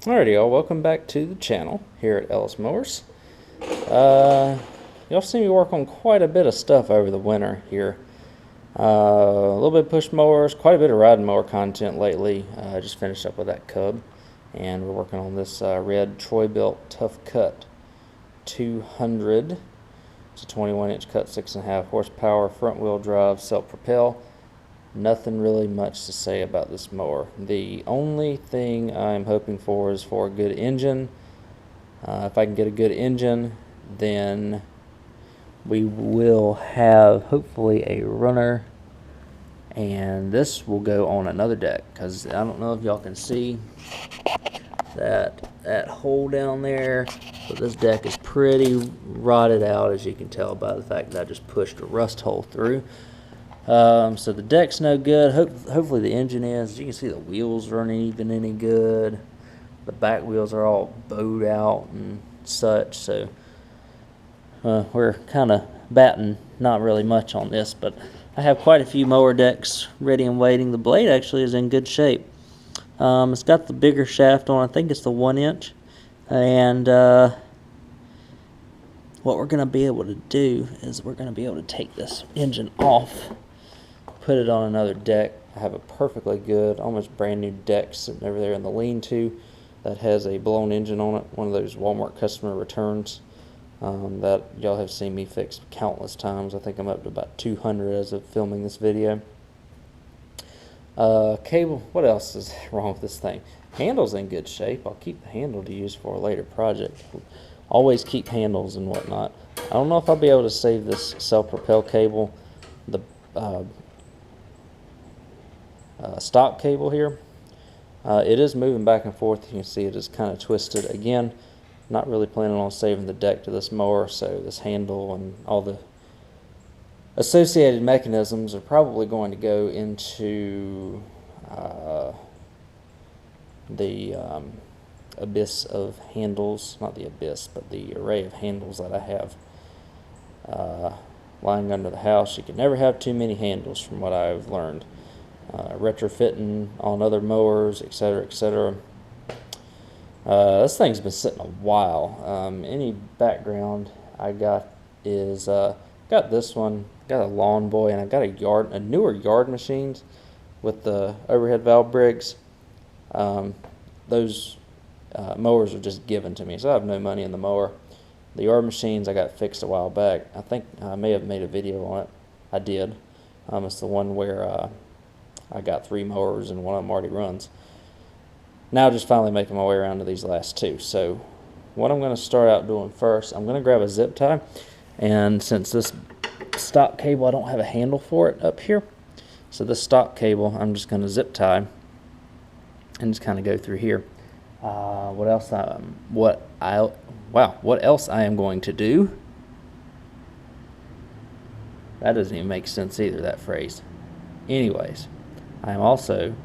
Alrighty, y'all, welcome back to the channel here at Ellis Mowers. Y'all see me work on quite a bit of stuff over the winter here. A little bit of push mowers, quite a bit of riding mower content lately. I just finished up with that Cub, and we're working on this red Troy Bilt Tuff Cut 200. It's a 21-inch cut, 6.5 horsepower, front wheel drive, self-propel. Nothing really much to say about this mower. The only thing I'm hoping for is for a good engine. If I can get a good engine, then we will have hopefully a runner, and this will go on another deck, because I don't know if y'all can see that hole down there, but this deck is pretty rotted out, as you can tell by the fact that I just pushed a rust hole through. So the deck's no good. Hopefully the engine is. As you can see, the wheels aren't even any good. The back wheels are all bowed out and such. So we're kind of batting not really much on this, but I have quite a few mower decks ready and waiting. The blade actually is in good shape. It's got the bigger shaft on. I think it's the 1-inch. And what we're going to be able to do is we're going to be able to take this engine off, put it on another deck. I have a perfectly good, almost brand new deck sitting over there in the lean-to that has a blown engine on it, one of those Walmart customer returns that y'all have seen me fix countless times. I think I'm up to about 200 as of filming this video. Cable, what else is wrong with this thing? Handle's in good shape. I'll keep the handle to use for a later project. Always keep handles and whatnot. I don't know if I'll be able to save this self-propel cable. The stock cable here, it is moving back and forth. You can see it is kind of twisted. Again, not really planning on saving the deck to this mower, so this handle and all the associated mechanisms are probably going to go into the abyss of handles, not the abyss, but the array of handles that I have lying under the house. You can never have too many handles, from what I've learned. Retrofitting on other mowers, etc., etc. This thing's been sitting a while. Any background I got is got this one, got a lawn boy, and I got a newer yard machines with the overhead valve brigs. Those mowers are just given to me, so I have no money in the mower. The yard machines I got fixed a while back. I think I may have made a video on it. I did. It's the one where I got 3 mowers and one of them already runs. Now just finally making my way around to these last 2. So what I'm going to start out doing first, I'm going to grab a zip tie, and since this stock cable, I don't have a handle for it up here, so this stock cable I'm just going to zip tie and just kind of go through here. What else I am going to do? That doesn't even make sense either, that phrase. Anyways, I am also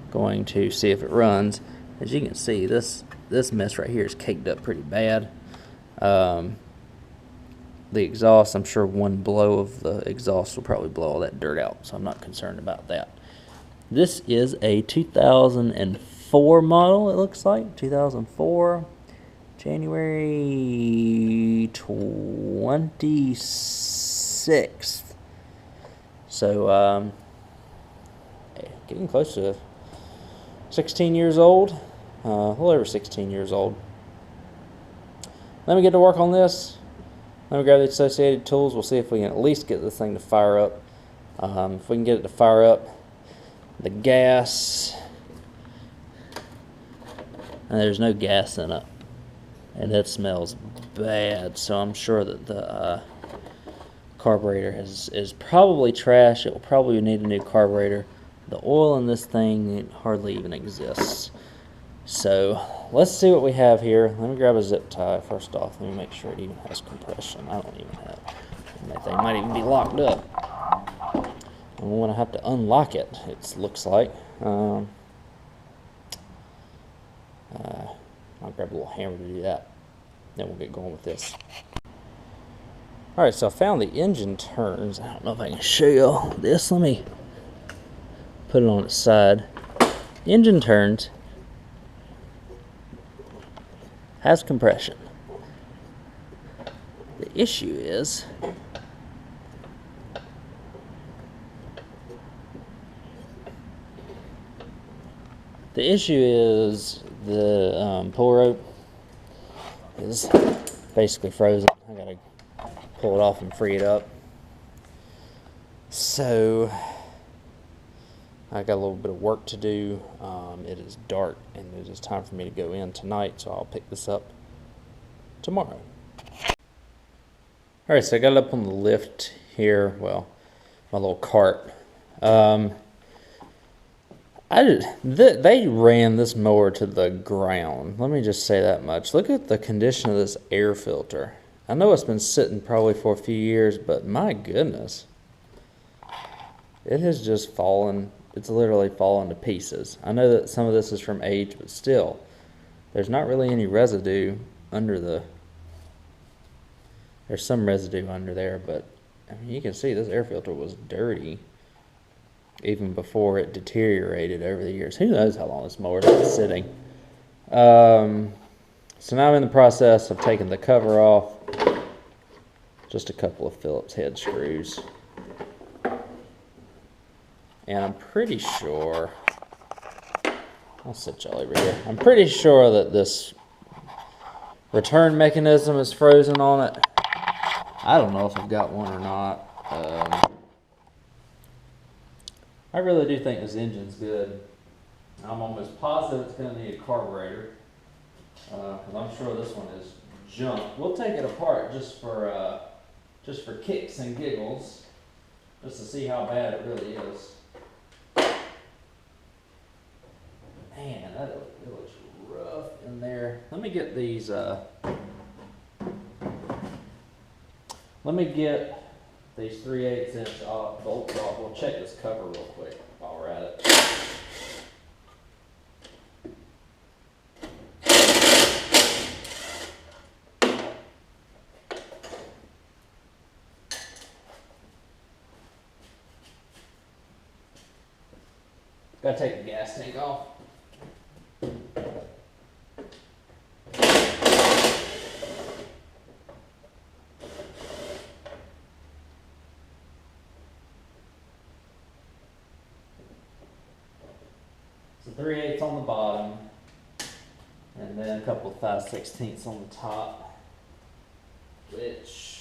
going to see if it runs. As you can see, this mess right here is caked up pretty bad. The exhaust, I'm sure one blow of the exhaust will probably blow all that dirt out, so I'm not concerned about that. This is a 2004 model, it looks like. 2004, January 26th. So, getting close to 16 years old, a little over 16 years old. Let me get to work on this. Let me grab the associated tools. We'll see if we can at least get this thing to fire up. If we can get it to fire up, the gas, and there's no gas in it, and it smells bad, so I'm sure that the carburetor is probably trash. It will probably need a new carburetor. The oil in this thing, it hardly even exists. So let's see what we have here. Let me grab a zip tie first off. Let me make sure it even has compression. I don't even have. That thing might even be locked up. I'm going to have to unlock it, it looks like. I'll grab a little hammer to do that. Then we'll get going with this. Alright, so I found the engine turns. I don't know if I can show you this. Let me put it on its side. The engine turns has compression. The issue is the pull rope is basically frozen. I gotta pull it off and free it up. So I got a little bit of work to do. It is dark and it is time for me to go in tonight, so I'll pick this up tomorrow. Alright, so I got it up on the lift here, well, my little cart. They ran this mower to the ground. Let me just say that much. Look at the condition of this air filter. I know it's been sitting probably for a few years, but my goodness. It has just fallen. It's literally fallen to pieces. I know that some of this is from age, but still, there's not really any residue under the... There's some residue under there, but I mean, you can see this air filter was dirty even before it deteriorated over the years. Who knows how long this mower's been sitting. So now I'm in the process of taking the cover off. Just a couple of Phillips head screws. And I'm pretty sure, I'll sit y'all over here. I'm pretty sure that this return mechanism is frozen on it. I don't know if I've got one or not. I really do think this engine's good. I'm almost positive it's going to need a carburetor. Because I'm sure this one is junk. We'll take it apart just for kicks and giggles. Just to see how bad it really is. Man, it looks rough in there. Let me get these, let me get these 3/8 inch bolts off. We'll check this cover real quick while we're at it. Gotta take the gas tank off. So 3/8 on the bottom, and then a couple of 5/16 on the top, which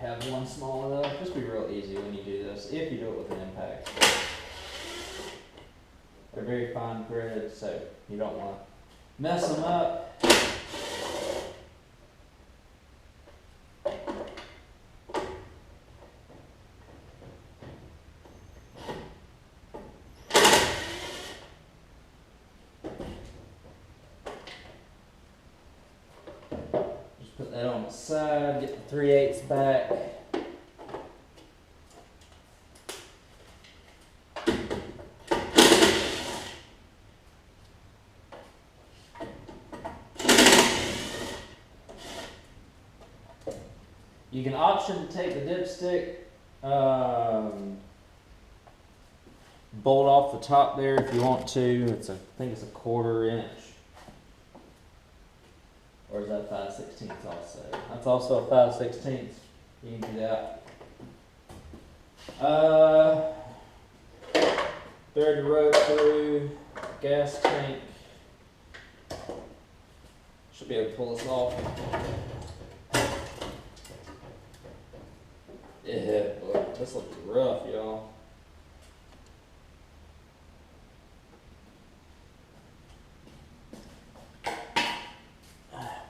have one small enough. Just be real easy when you do this, if you do it with an impact. They're very fine thread, so you don't want to mess them up. Put that on the side, get the 3/8 back. You can option to take the dipstick, bolt off the top there if you want to. I think it's a 1/4 inch. Or is that 5/16 also? That's also a 5/16. You can do that. Thread the rope through, gas tank. Should be able to pull this off. Yeah, boy, this looks rough, y'all.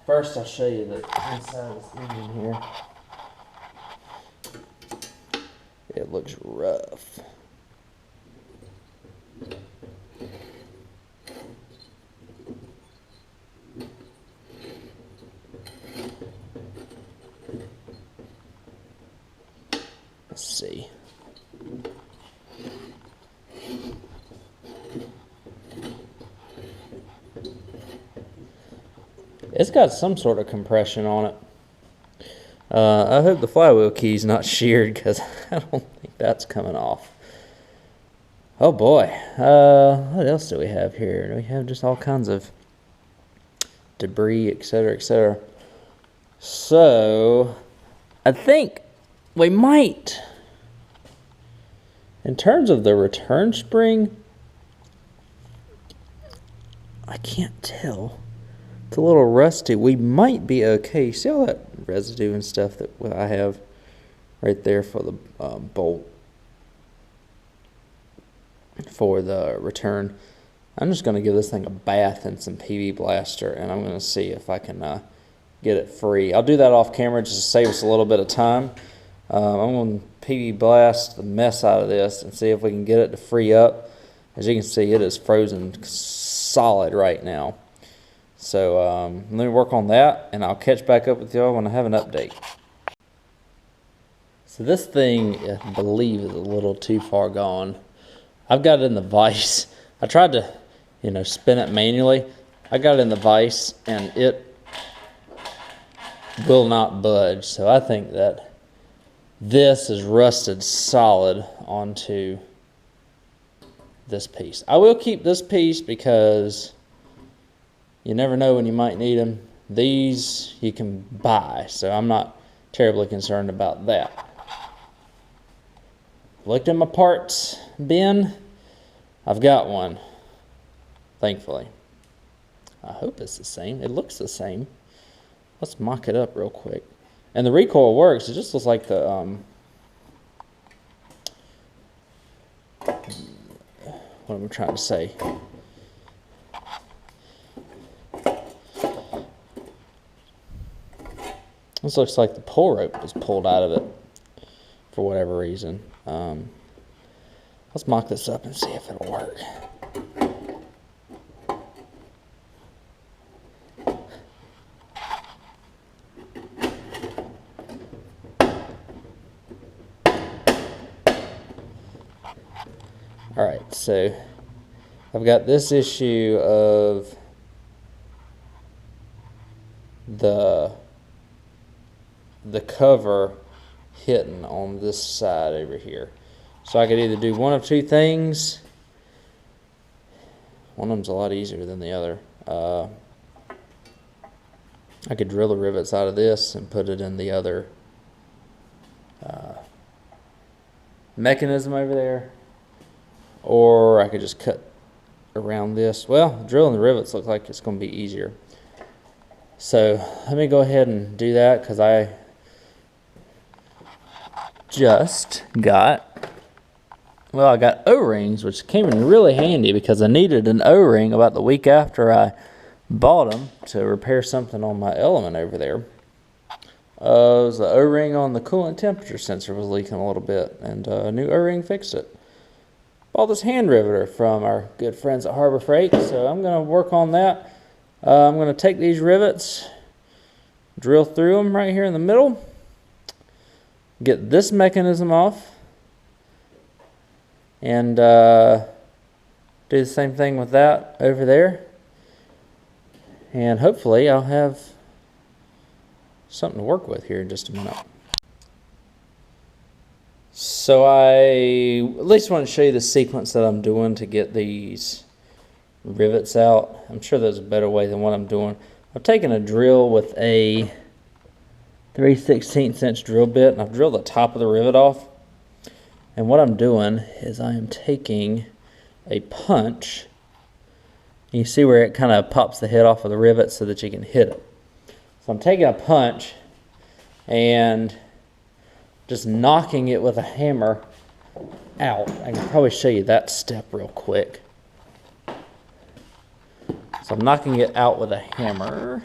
First, I'll show you the inside of this engine here. It looks rough. Let's see. It's got some sort of compression on it. I hope the flywheel key's not sheared, because I don't think that's coming off. Oh boy. What else do we have here? We have just all kinds of debris, etc., etc. So, I think we might, in terms of the return spring, I can't tell. It's a little rusty. We might be okay. See all that residue and stuff that I have right there for the bolt for the return. I'm just going to give this thing a bath in some PB Blaster, and I'm going to see if I can get it free. I'll do that off camera just to save us a little bit of time. I'm going to PB Blast the mess out of this and see if we can get it to free up. As you can see, it is frozen solid right now. So let me work on that, and I'll catch back up with y'all when I have an update. So this thing, I believe, is a little too far gone. I've got it in the vise. I tried to, spin it manually. I got it in the vise, and it will not budge. So I think that this is rusted solid onto this piece. I will keep this piece because you never know when you might need them. These you can buy, so I'm not terribly concerned about that. Looked in my parts bin. I've got one, thankfully. I hope it's the same. It looks the same. Let's mock it up real quick. And the recoil works. It just looks like the what am I trying to say? This looks like the pull rope was pulled out of it for whatever reason. Let's mock this up and see if it'll work. Alright, so I've got this issue of the cover hitting on this side over here. So I could either do one of two things. One of them's a lot easier than the other. I could drill the rivets out of this and put it in the other mechanism over there. Or I could just cut around this. Well, drilling the rivets looks like it's going to be easier. So let me go ahead and do that, because I just got, I got O-rings, which came in really handy because I needed an O-ring about the week after I bought them to repair something on my element over there. It was the O-ring on the coolant temperature sensor was leaking a little bit, and a new O-ring fixed it. Bought this hand riveter from our good friends at Harbor Freight, so I'm going to work on that. I'm going to take these rivets, drill through them right here in the middle, get this mechanism off, and do the same thing with that over there, and hopefully I'll have something to work with here in just a minute. So I at least want to show you the sequence that I'm doing to get these rivets out. I'm sure there's a better way than what I'm doing. I've taken a drill with a 3/16 inch drill bit, and I've drilled the top of the rivet off. And what I'm doing is I am taking a punch. You see where it kind of pops the head off of the rivet so that you can hit it. So I'm taking a punch and just knocking it with a hammer out. I can probably show you that step real quick. So I'm knocking it out with a hammer.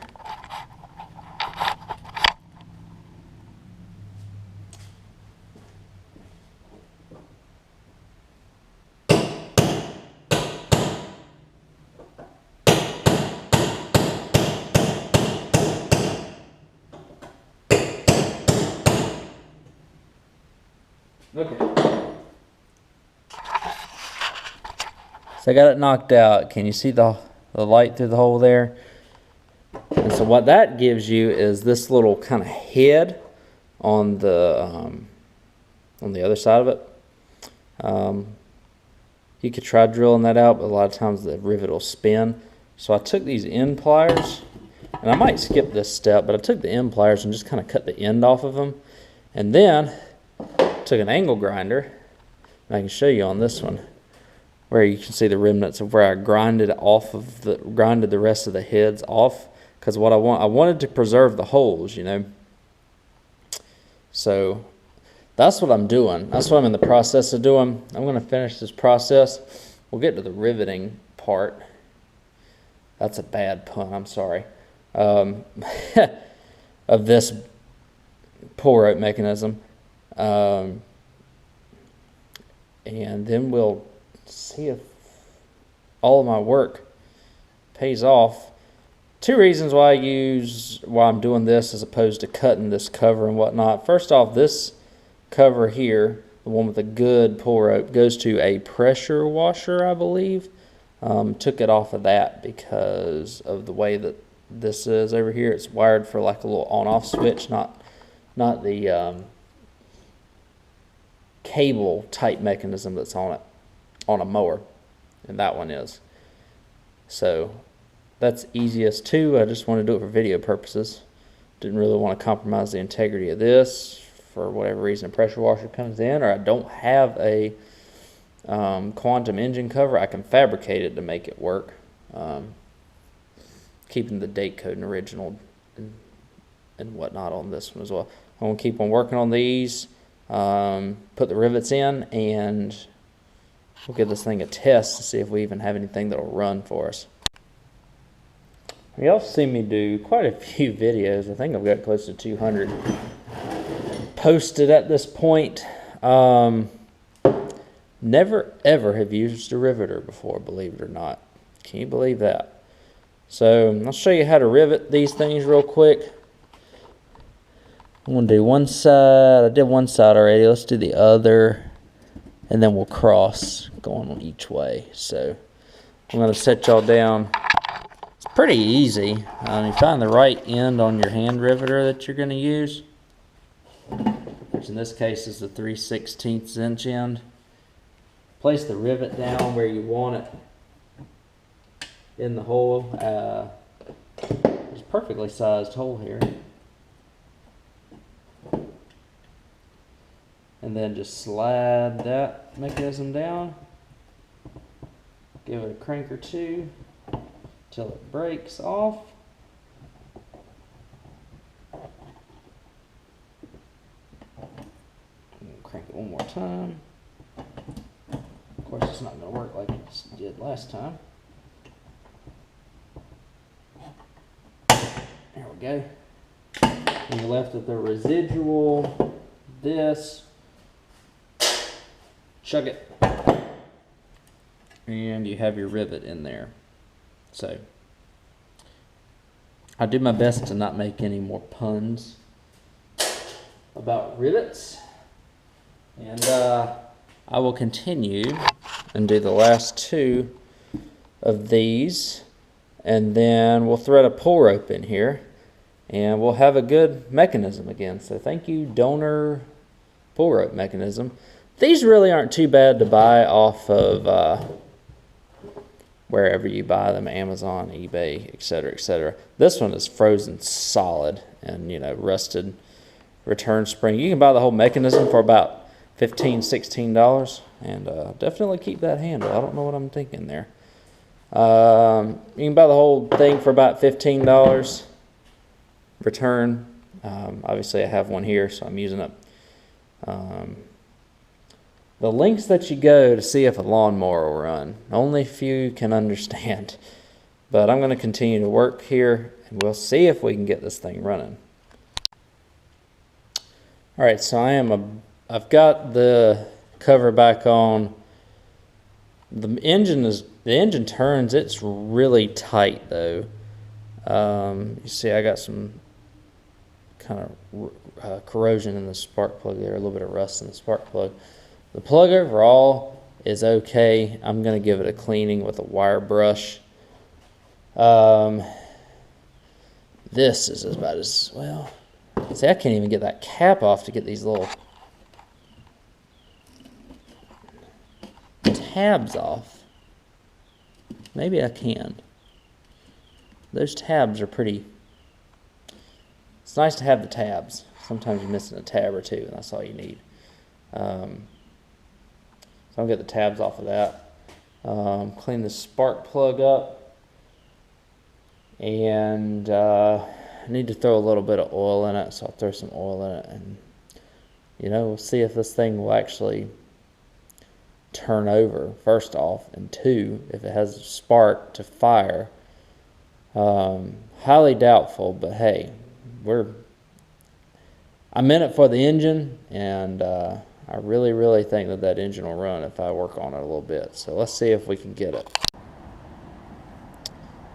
Okay. So I got it knocked out. Can you see the light through the hole there? And so what that gives you is this little kind of head on the other side of it. You could try drilling that out, but a lot of times the rivet will spin. So I took these end pliers, and I might skip this step, but I took the end pliers and just kind of cut the end off of them. And then took an angle grinder, and I can show you on this one, where you can see the remnants of where I grinded the rest of the heads off, because what I wanted to preserve the holes, you know. So that's what I'm doing. That's what I'm in the process of doing. I'm going to finish this process. We'll get to the riveting part. That's a bad pun, I'm sorry. Of this pull rope mechanism. And then we'll see if all of my work pays off. Two reasons why I'm doing this as opposed to cutting this cover and whatnot. First off, this cover here, the one with the good pull rope, goes to a pressure washer, I believe. Took it off of that because of the way that this is over here. It's wired for like a little on-off switch, not the cable type mechanism that's on it on a mower, and that one is. So that's easiest too. I just want to do it for video purposes. Didn't really want to compromise the integrity of this. For whatever reason, a pressure washer comes in, or I don't have a quantum engine cover, I can fabricate it to make it work. Keeping the date code and original and whatnot on this one as well. I'm going to keep on working on these, put the rivets in, and we'll give this thing a test to see if we even have anything that will run for us. Y'all see me do quite a few videos. I think I've got close to 200 posted at this point. Never ever have used a riveter before, believe it or not. Can you believe that? So I'll show you how to rivet these things real quick. I'm going to do one side. I did one side already. Let's do the other, and then we'll cross going on each way. So I'm going to set y'all down. It's pretty easy. You find the right end on your hand riveter that you're going to use, which in this case is the 3/16 inch end. Place the rivet down where you want it in the hole. It's a perfectly sized hole here. And then just slide that mechanism down. Give it a crank or two till it breaks off. Crank it one more time. Of course, it's not going to work like it did last time. There we go. And you're left with the residual, this. Chug it. And you have your rivet in there. So, I do my best to not make any more puns about rivets. And I will continue and do the last two of these, and then we'll thread a pull rope in here, and we'll have a good mechanism again. So thank you, donor pull rope mechanism. These really aren't too bad to buy off of wherever you buy them, Amazon, eBay, etc., etc. This one is frozen solid and, you know, rusted return spring. You can buy the whole mechanism for about $15, $16, and definitely keep that handle. I don't know what I'm thinking there. You can buy the whole thing for about $15 return. Obviously I have one here, so I'm using it. The links that you go to see if a lawnmower will run, only few can understand. But I'm going to continue to work here, and we'll see if we can get this thing running. Alright, so I've got the cover back on. The engine turns. It's really tight though. You see, I got some kind of corrosion in the spark plug there, a little bit of rust in the spark plug. The plug overall is okay. I'm going to give it a cleaning with a wire brush. This is about as well. See, I can't even get that cap off to get these little tabs off. Maybe I can. Those tabs are pretty... It's nice to have the tabs. Sometimes you're missing a tab or two, and that's all you need. So I'll get the tabs off of that. Clean the spark plug up. And I need to throw a little bit of oil in it, so I'll throw some oil in it. And, you know, we'll see if this thing will actually turn over, first off. And two, if it has a spark to fire. Highly doubtful, but hey, I'm in it for the engine, and I really think that engine will run if I work on it a little bit. So let's see if we can get it.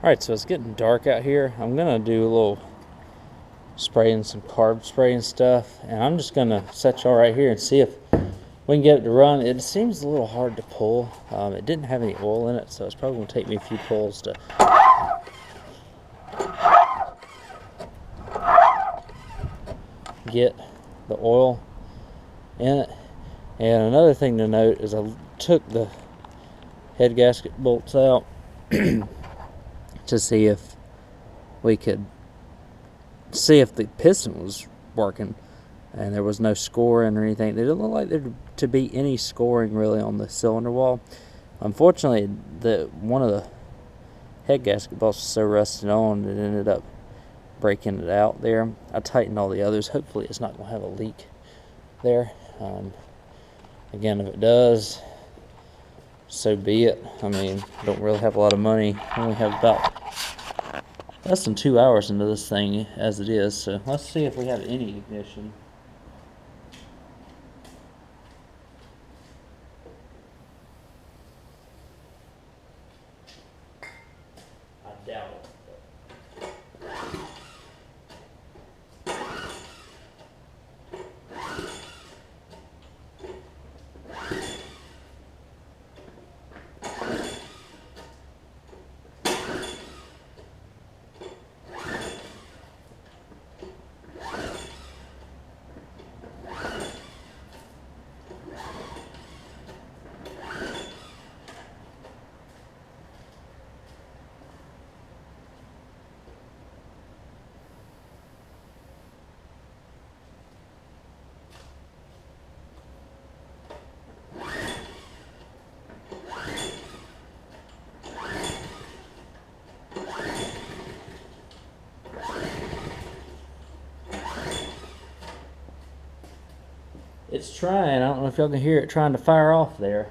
Alright, so it's getting dark out here. I'm gonna do a little spraying, some carb spray and stuff, and I'm just gonna set y'all right here and see if we can get it to run. It seems a little hard to pull. It didn't have any oil in it, so it's probably gonna take me a few pulls to get the oil in it. And another thing to note is I took the head gasket bolts out to see if we could see if the piston was working, and there was no scoring or anything. There didn't look like there to be any scoring really on the cylinder wall. Unfortunately, one of the head gasket bolts was so rusted on it ended up breaking it out there. I tightened all the others. Hopefully it's not going to have a leak there. Again, if it does, so be it. I mean, I don't really have a lot of money. I only have about less than 2 hours into this thing as it is. So let's see if we have any ignition. I doubt it. It's trying. I don't know if y'all can hear it trying to fire off there.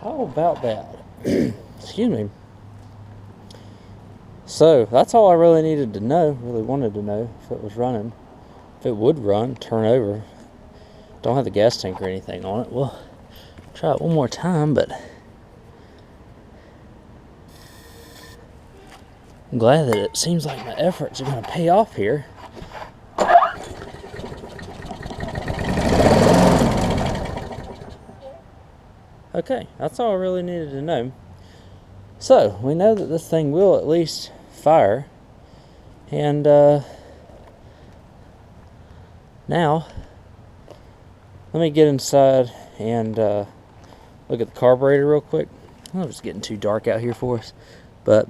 How about that? Excuse me. So that's all I really needed to know, really wanted to know, if it was running. If it would run, turn over. Don't have the gas tank or anything on it. We'll try it one more time, but I'm glad that it seems like my efforts are going to pay off here. Okay, that's all I really needed to know. So, we know that this thing will at least fire. And now, let me get inside and look at the carburetor real quick. I know it's getting too dark out here for us, but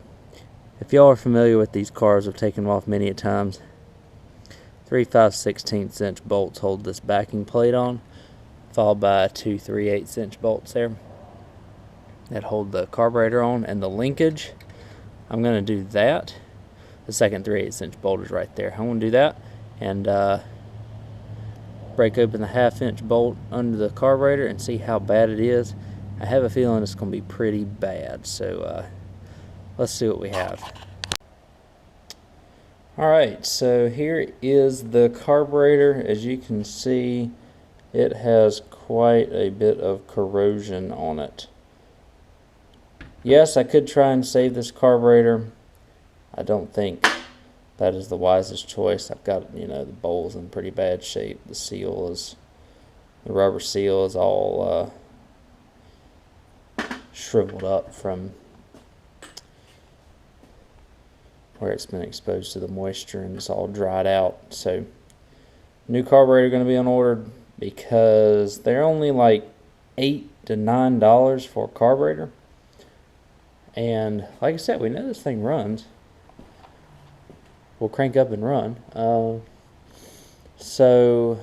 if y'all are familiar with these cars, I've taken them off many a times. 3 5/16 inch bolts hold this backing plate on, followed by 2 3/8 inch bolts there. that hold the carburetor on, and the linkage, I'm going to do that. The second 3/8 inch bolt is right there. I'm going to do that and break open the 1/2 inch bolt under the carburetor and see how bad it is. I have a feeling it's going to be pretty bad, so let's see what we have. Alright, so here is the carburetor. As you can see, it has quite a bit of corrosion on it. Yes, I could try and save this carburetor. I don't think that is the wisest choice. I've got, you know, the bowl's in pretty bad shape. The rubber seal is all shriveled up from where it's been exposed to the moisture, and it's all dried out. So new carburetor going to be on order, because they're only like $8 to $9 for a carburetor. And like I said, we know this thing runs. We'll crank up and run. So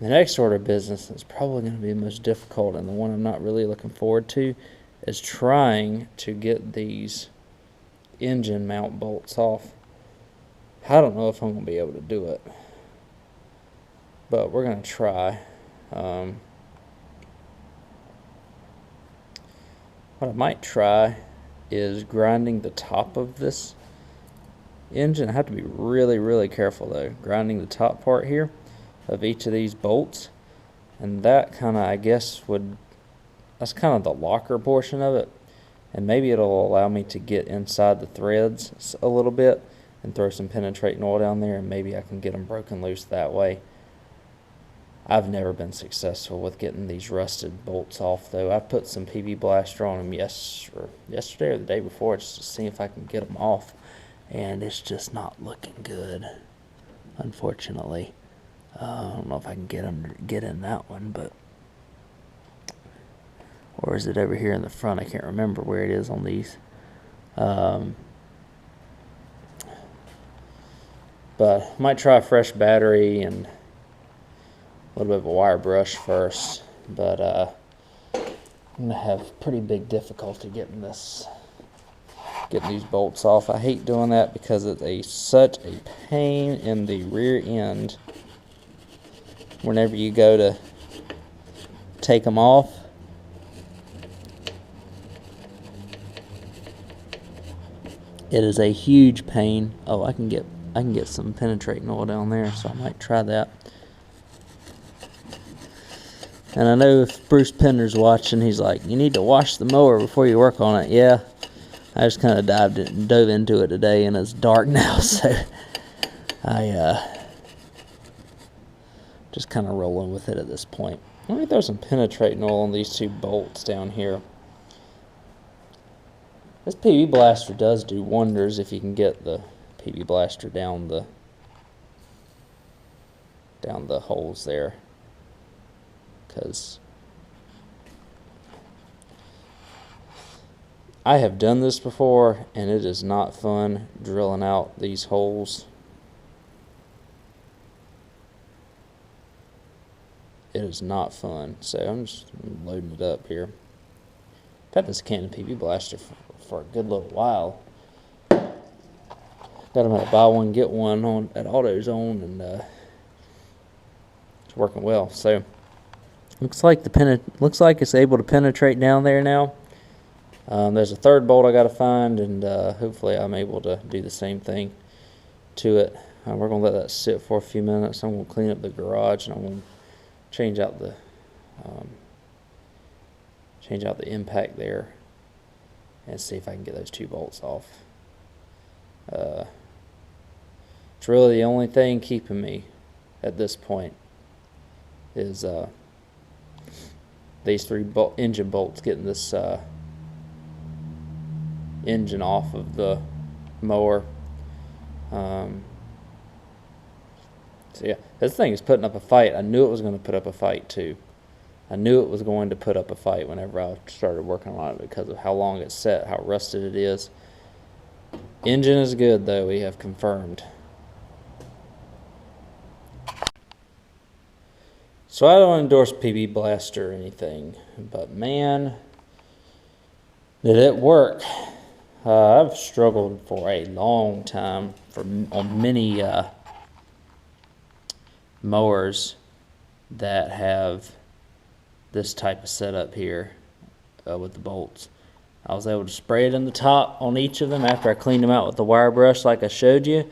the next order of business is probably going to be the most difficult, and the one I'm not really looking forward to, is trying to get these engine mount bolts off. I don't know if I'm going to be able to do it, but we're going to try. What I might try is grinding the top of this engine. I have to be really, really careful though. Grinding the top part here of each of these bolts, and that kind of, I guess, that's kind of the locker portion of it, and maybe it'll allow me to get inside the threads a little bit and throw some penetrating oil down there, and maybe I can get them broken loose that way. I've never been successful with getting these rusted bolts off though. I put some PB Blaster on them yesterday or the day before, just to see if I can get them off, and it's just not looking good, unfortunately. I don't know if I can get in that one, but, or is it over here in the front? I can't remember where it is on these. But I might try a fresh battery and a little bit of a wire brush first, but I'm gonna have pretty big difficulty getting these bolts off. I hate doing that because it's such a pain in the rear end whenever you go to take them off. It is a huge pain. Oh, I can get some penetrating oil down there, so I might try that. And I know if Bruce Pender's watching, he's like, you need to wash the mower before you work on it. Yeah, I just kind of dove into it today, and it's dark now, so I just kind of rolling with it at this point. Let me throw some penetrating oil on these two bolts down here. This PB Blaster does do wonders if you can get the PB Blaster down the holes there, because I have done this before and it is not fun drilling out these holes. It is not fun. So I'm just loading it up here. I've had this can of PB Blaster for a good little while. Got them at a buy one get one at AutoZone, and it's working well. So looks like it's able to penetrate down there now. There's a third bolt I got to find, and hopefully I'm able to do the same thing to it. We're gonna let that sit for a few minutes. I'm gonna clean up the garage, and I'm gonna change out the impact there and see if I can get those two bolts off. It's really the only thing keeping me at this point is these three engine bolts, getting this engine off of the mower. So yeah, this thing is putting up a fight. I knew it was going to put up a fight too. I knew it was going to put up a fight whenever I started working on it, because of how long it's set, how rusted it is. Engine is good though, we have confirmed. So I don't endorse PB Blaster or anything, but man, did it work. I've struggled for a long time on many mowers that have this type of setup here with the bolts. I was able to spray it in the top on each of them after I cleaned them out with the wire brush like I showed you.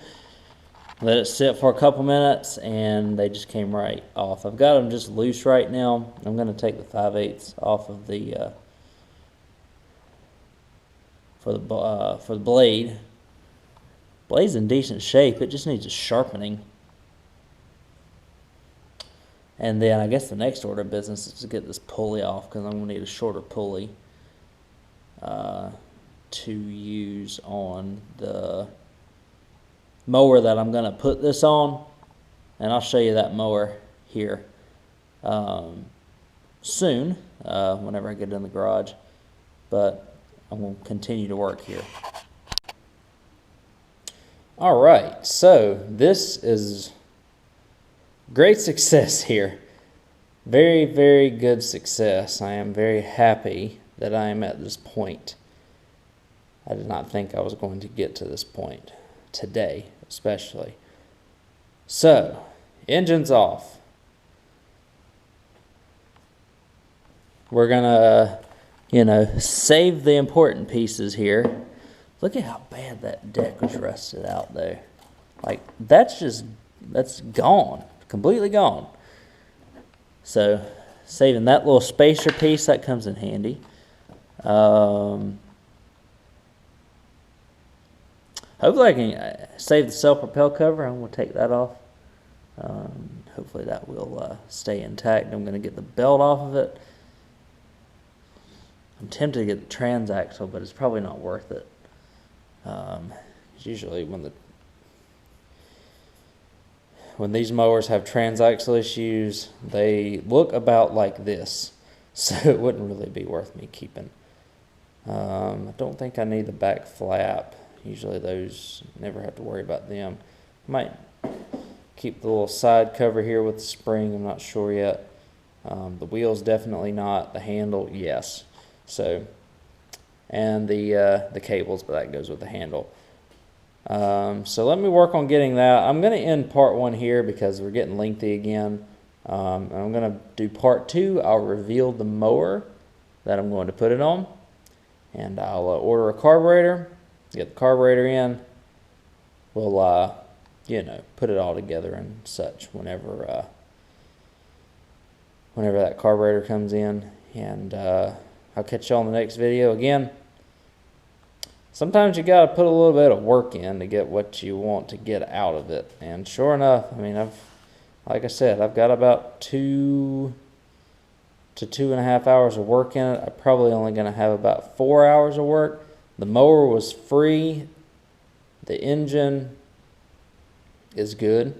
Let it sit for a couple minutes and they just came right off. I've got them just loose right now. I'm going to take the 5/8 off of the for the blade. Blade's in decent shape. It just needs a sharpening. And then I guess the next order of business is to get this pulley off, because I'm going to need a shorter pulley to use on the mower that I'm going to put this on. And I'll show you that mower here soon, whenever I get it in the garage. But I'm going to continue to work here. All right, so this is great success here. Very, very good success. I am very happy that I am at this point. I did not think I was going to get to this point today, especially. So, engine's off. We're gonna, save the important pieces here. Look at how bad that deck was rusted out there. Like, that's gone. Completely gone. So, saving that little spacer piece, that comes in handy. Hopefully I can save the self-propel cover. I'm going to take that off. Hopefully that will stay intact. I'm going to get the belt off of it. I'm tempted to get the transaxle, but it's probably not worth it. Usually when these mowers have transaxle issues, they look about like this. So it wouldn't really be worth me keeping. I don't think I need the back flap. Usually those, never have to worry about them. Might keep the little side cover here with the spring. I'm not sure yet. The wheels definitely not. The handle, yes. So, and the cables, but that goes with the handle. So let me work on getting that. I'm going to end part 1 here because we're getting lengthy again. I'm going to do part 2. I'll reveal the mower that I'm going to put it on. And I'll order a carburetor, get the carburetor in. We'll, put it all together and such whenever that carburetor comes in. And I'll catch you on the next video again. Sometimes you got to put a little bit of work in to get what you want to get out of it. And sure enough, I mean, like I said, I've got about 2 to 2.5 hours of work in it. I'm probably only going to have about 4 hours of work. The mower was free. The engine is good.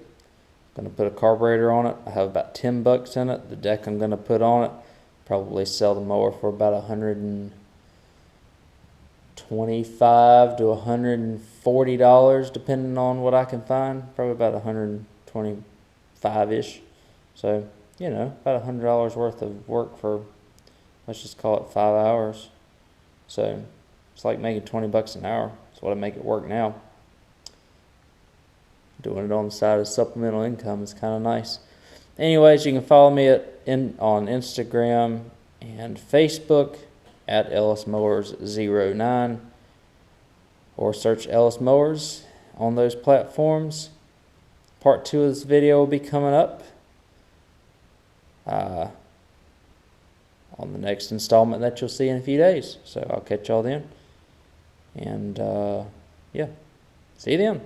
I'm going to put a carburetor on it. I have about $10 in it. The deck I'm going to put on it, probably sell the mower for about $125 to $140, depending on what I can find. Probably about $125-ish. So, about $100 worth of work for, let's just call it 5 hours. So, it's like making $20 an hour. That's what I make it work now. Doing it on the side of supplemental income is kind of nice. Anyways, you can follow me on Instagram and Facebook at Ellis Mowers 09, or search Ellis Mowers on those platforms. Part 2 of this video will be coming up on the next installment that you'll see in a few days. So I'll catch y'all then. And yeah, see you then.